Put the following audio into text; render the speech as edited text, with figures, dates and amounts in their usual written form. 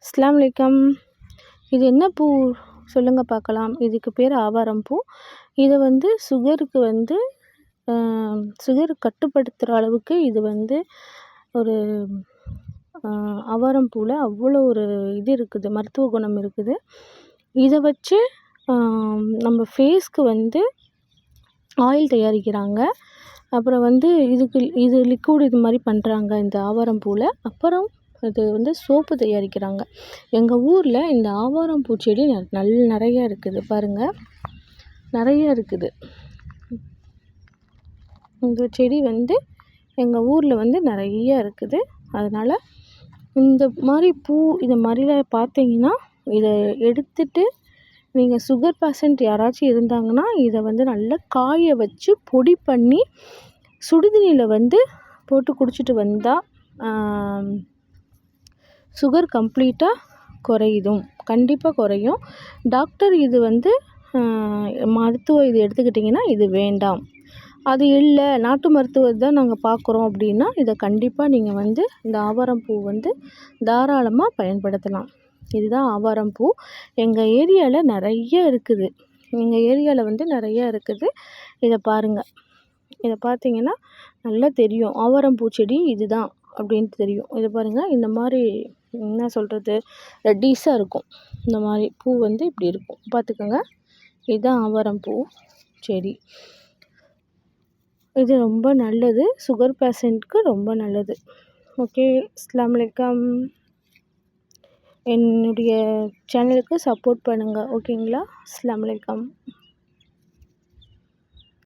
அஸ்ஸலாமு அலைக்கும். இது என்ன பூ சொல்லுங்க பார்க்கலாம். இதுக்கு பேர் ஆவாரம் பூ. இதை வந்து சுகருக்கு வந்து சுகர் கட்டுப்படுத்துகிற அளவுக்கு இது வந்து ஒரு ஆவாரம் பூவில் அவ்வளோ ஒரு இது இருக்குது, மருத்துவ குணம் இருக்குது. இதை வச்சு நம்ம ஃபேஸ்க்கு வந்து ஆயில் தயாரிக்கிறாங்க. அப்புறம் வந்து இது லிக்விட் இது மாதிரி பண்ணுறாங்க இந்த ஆவாரம் பூவில். அப்புறம் இது வந்து சோப்பு தயாரிக்கிறாங்க. எங்கள் ஊரில் இந்த ஆவாரம் பூச்செடி நிறையா இருக்குது பாருங்கள், நிறையா இருக்குது. இந்த செடி வந்து எங்கள் ஊரில் வந்து நிறையா இருக்குது. அதனால் இந்த மாதிரி பூ இது மாதிரிலாம் பார்த்தீங்கன்னா இதை எடுத்துட்டு நீங்கள் சுகர் பேஷண்ட் யாராச்சும் இருந்தாங்கன்னா இதை வந்து நல்லா காய வச்சு பொடி பண்ணி சுடுதண்ணியில் வந்து போட்டு குடிச்சிட்டு வந்தால் சுகர் கம்ப்ளீட்டாக குறையுதும், கண்டிப்பாக குறையும். டாக்டர் இது வந்து மருத்துவம் இது எடுத்துக்கிட்டிங்கன்னா இது வேண்டாம், அது இல்லை நாட்டு மருத்துவம் தான் நாங்கள் பார்க்குறோம் அப்படின்னா இதை கண்டிப்பாக நீங்கள் வந்து இந்த ஆவாரம் பூ வந்து தாராளமாக பயன்படுத்தலாம். இதுதான் ஆவாரம் பூ. எங்கள் ஏரியாவில் நிறைய இருக்குது. எங்கள் ஏரியாவில் வந்து நிறையா இருக்குது. இதை பாருங்கள், இதை பார்த்தீங்கன்னா நல்லா தெரியும் ஆவாரம் பூச்செடி இதுதான் அப்படின்ட்டு தெரியும். இதை பாருங்கள், இந்த மாதிரி என்ன சொல்கிறது, ரெட்டிஸாக இருக்கும். இந்த மாதிரி பூ வந்து இப்படி இருக்கும் பார்த்துக்கோங்க. இதுதான் ஆவாரம் பூ செடி. இது ரொம்ப நல்லது, சுகர் பேஷண்ட்க்கு ரொம்ப நல்லது. ஓகே, அஸ்ஸலாமு அலைக்கும். என்னுடைய சேனலுக்கு சப்போர்ட் பண்ணுங்கள், ஓகேங்களா? அஸ்ஸலாமு அலைக்கும்.